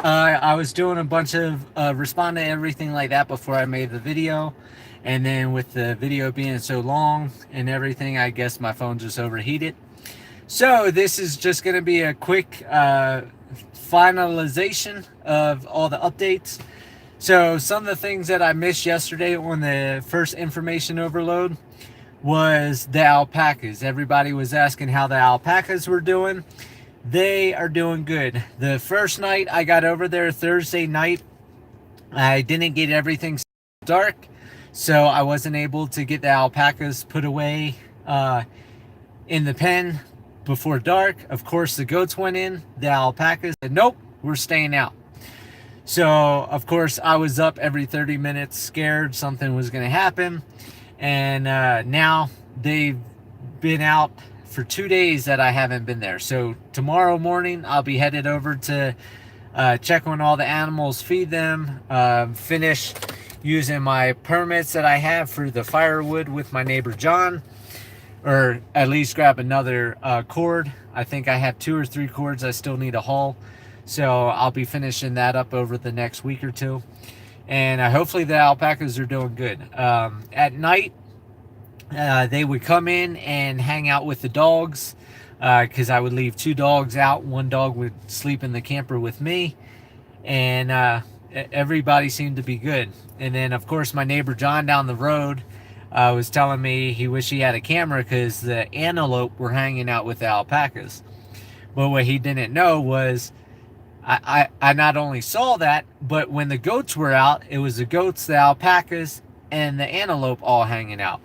I was doing a bunch of respond to everything like that before I made the video, and then with the video being so long and everything, I guess my phone just overheated. So this is just going to be a quick finalization of all the updates. So some of the things that I missed yesterday on the first information overload was the alpacas. Everybody was asking how the alpacas were doing. They are doing good. The first night I got over there, Thursday night, I didn't get everything dark, so I wasn't able to get the alpacas put away in the pen before dark. Of course, the goats went in. The alpacas said, nope, we're staying out. So, of course, I was up every 30 minutes, scared something was going to happen. And now they've been out for 2 days that I haven't been there. So tomorrow morning I'll be headed over to check on all the animals, feed them, finish using my permits that I have for the firewood with my neighbor John, or at least grab another cord. I think I have 2 or 3 cords I still need to haul. So I'll be finishing that up over the next week or two. And hopefully the alpacas are doing good. At night, they would come in and hang out with the dogs, because I would leave 2 dogs out. 1 dog would sleep in the camper with me, and everybody seemed to be good. And then, of course, my neighbor John down the road was telling me he wished he had a camera because the antelope were hanging out with the alpacas. But what he didn't know was I not only saw that, but when the goats were out, it was the goats, the alpacas, and the antelope all hanging out.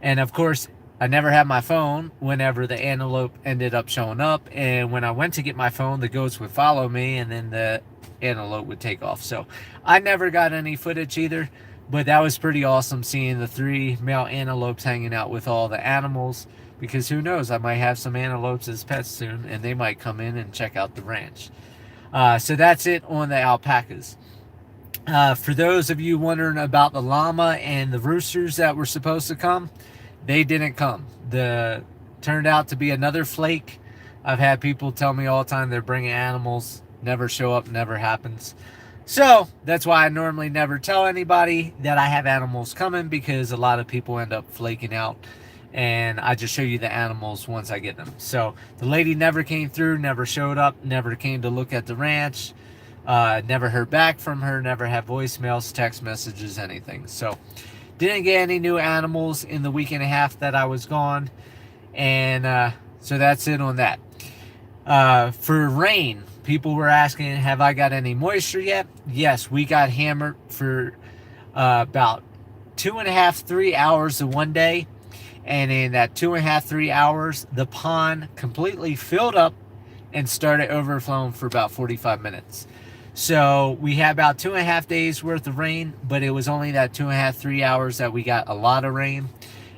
And of course, I never had my phone whenever the antelope ended up showing up. And when I went to get my phone, the goats would follow me and then the antelope would take off. So I never got any footage either, but that was pretty awesome seeing the 3 male antelopes hanging out with all the animals, because who knows, I might have some antelopes as pets soon and they might come in and check out the ranch. So that's it on the alpacas. For those of you wondering about the llama and the roosters that were supposed to come, they didn't come. The turned out to be another flake. I've had people tell me all the time they're bringing animals, never show up, never happens. So that's why I normally never tell anybody that I have animals coming, because a lot of people end up flaking out, and I just show you the animals once I get them. So the lady never came through, never showed up, never came to look at the ranch, never heard back from her, never had voicemails, text messages, anything. So didn't get any new animals in the week and a half that I was gone. And so that's it on that. For rain, people were asking, have I got any moisture yet? Yes, we got hammered for about 2.5, 3 hours of one day. And in that 2.5, 3 hours, the pond completely filled up and started overflowing for about 45 minutes. So we had about 2.5 days worth of rain, but it was only that 2.5, 3 hours that we got a lot of rain.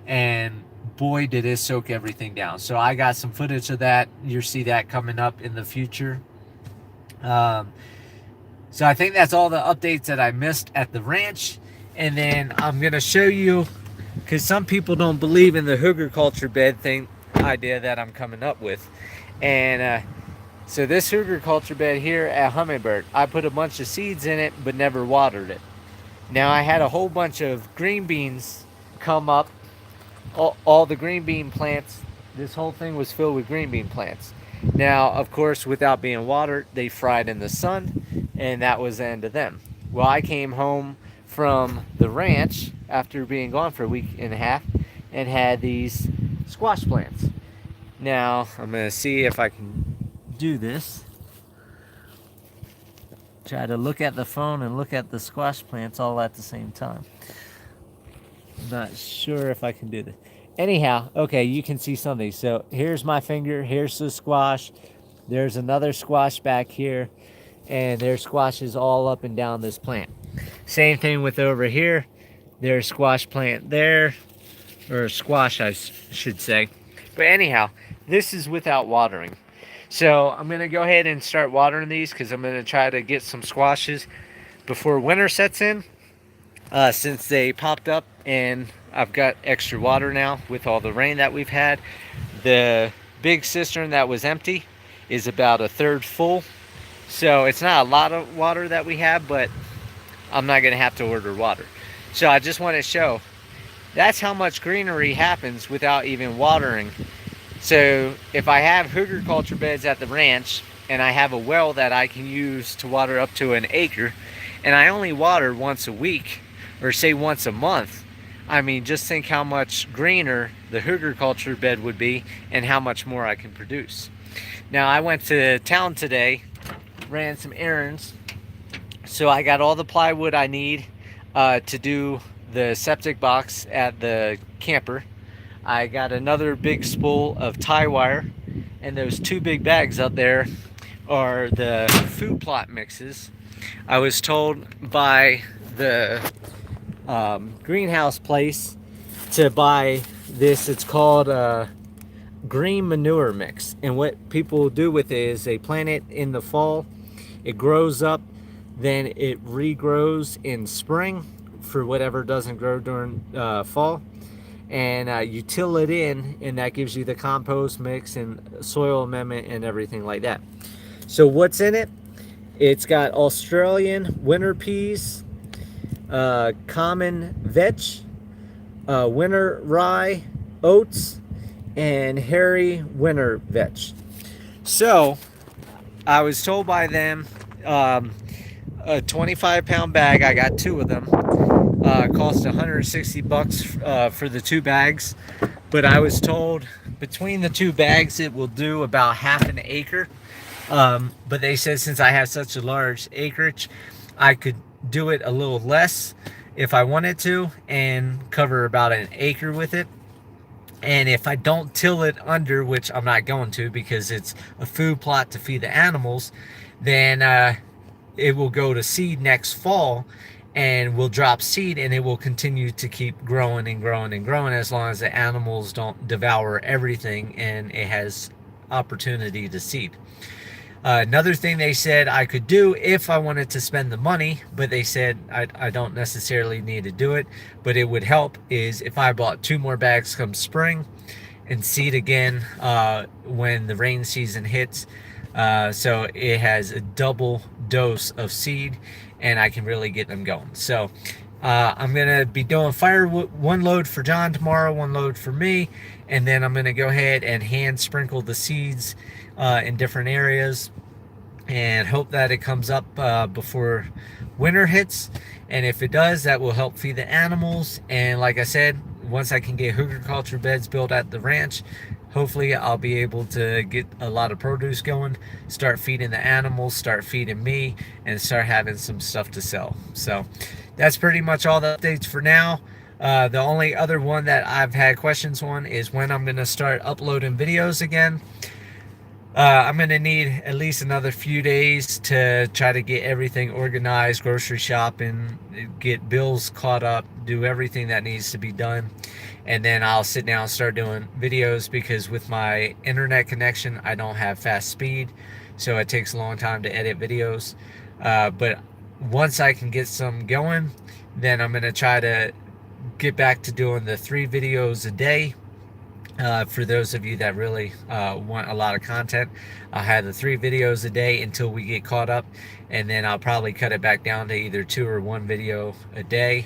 And boy, did it soak everything down. So I got some footage of that. You'll see that coming up in the future. So I think that's all the updates that I missed at the ranch. And then I'm going to show you, because some people don't believe in the hooger culture bed thing idea that I'm coming up with. And so this hooger culture bed here at Hummingbird, I put a bunch of seeds in it but never watered it. Now I had a whole bunch of green beans come up, all the green bean plants. This whole thing was filled with green bean plants. Now, of course, without being watered, they fried in the sun, and that was the end of them. Well, I came home from the ranch after being gone for a week and a half and had these squash plants. Now, I'm going to see if I can do this. Try to look at the phone and look at the squash plants all at the same time. I'm not sure if I can do this. Anyhow, okay, you can see something. So here's my finger, here's the squash. There's another squash back here, and there's squashes all up and down this plant. Same thing with over here. There's squash plant there, or squash I should say. But anyhow, this is without watering. So I'm going to go ahead and start watering these, because I'm going to try to get some squashes before winter sets in, since they popped up and I've got extra water now with all the rain that we've had. The big cistern that was empty is about a third full. So it's not a lot of water that we have, but I'm not going to have to order water. So I just want to show that's how much greenery happens without even watering. So if I have hugelkultur beds at the ranch and I have a well that I can use to water up to an acre, and I only water once a week or say once a month, I mean, just think how much greener the hugelkultur bed would be and how much more I can produce. Now I went to town today, ran some errands, so I got all the plywood I need to do the septic box at the camper. I got another big spool of tie wire, and those 2 big bags up there are the food plot mixes. I was told by the greenhouse place to buy this. It's called green manure mix, and what people do with it is they plant it in the fall, it grows up, then it regrows in spring for whatever doesn't grow during fall, and you till it in, and that gives you the compost mix and soil amendment and everything like that. So what's in it? It's got Australian winter peas, common vetch, winter rye, oats, and hairy winter vetch. So I was told by them a 25-pound bag, I got 2 of them, cost $160 for the 2 bags, but I was told between the 2 bags it will do about half an acre. But they said since I have such a large acreage, I could do it a little less if I wanted to and cover about an acre with it. And if I don't till it under, which I'm not going to because it's a food plot to feed the animals, then it will go to seed next fall and will drop seed, and it will continue to keep growing and growing and growing as long as the animals don't devour everything and it has opportunity to seed. Another thing they said I could do if I wanted to spend the money, but they said I don't necessarily need to do it, but it would help, is if I bought 2 more bags come spring and seed again when the rain season hits. So it has a double dose of seed and I can really get them going. So I'm going to be doing firewood, 1 load for John tomorrow, 1 load for me, and then I'm going to go ahead and hand sprinkle the seeds in different areas and hope that it comes up before winter hits. And if it does, that will help feed the animals. And like I said, once I can get hugelkultur beds built at the ranch, hopefully I'll be able to get a lot of produce going, start feeding the animals, start feeding me, and start having some stuff to sell. So that's pretty much all the updates for now. The only other one that I've had questions on is when I'm going to start uploading videos again. I'm going to need at least another few days to try to get everything organized, grocery shopping, get bills caught up, do everything that needs to be done. And then I'll sit down and start doing videos, because with my internet connection, I don't have fast speed. So it takes a long time to edit videos. But once I can get some going, then I'm going to try to get back to doing the 3 videos a day. For those of you that really want a lot of content, I'll have the 3 videos a day until we get caught up, and then I'll probably cut it back down to either 2 or 1 video a day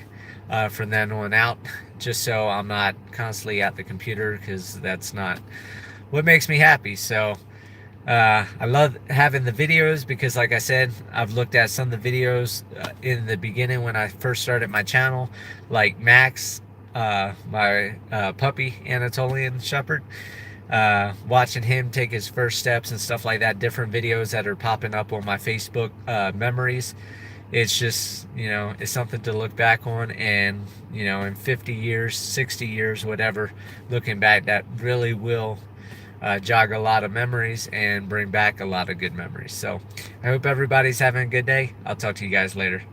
from then on out, just so I'm not constantly at the computer, because that's not what makes me happy. So I love having the videos because, like I said, I've looked at some of the videos in the beginning when I first started my channel, like Max, my puppy Anatolian Shepherd, watching him take his first steps and stuff like that, different videos that are popping up on my Facebook memories. It's just, you know, it's something to look back on, and, you know, in 50 years, 60 years, whatever, looking back, that really will jog a lot of memories and bring back a lot of good memories. So I hope everybody's having a good day. I'll talk to you guys later.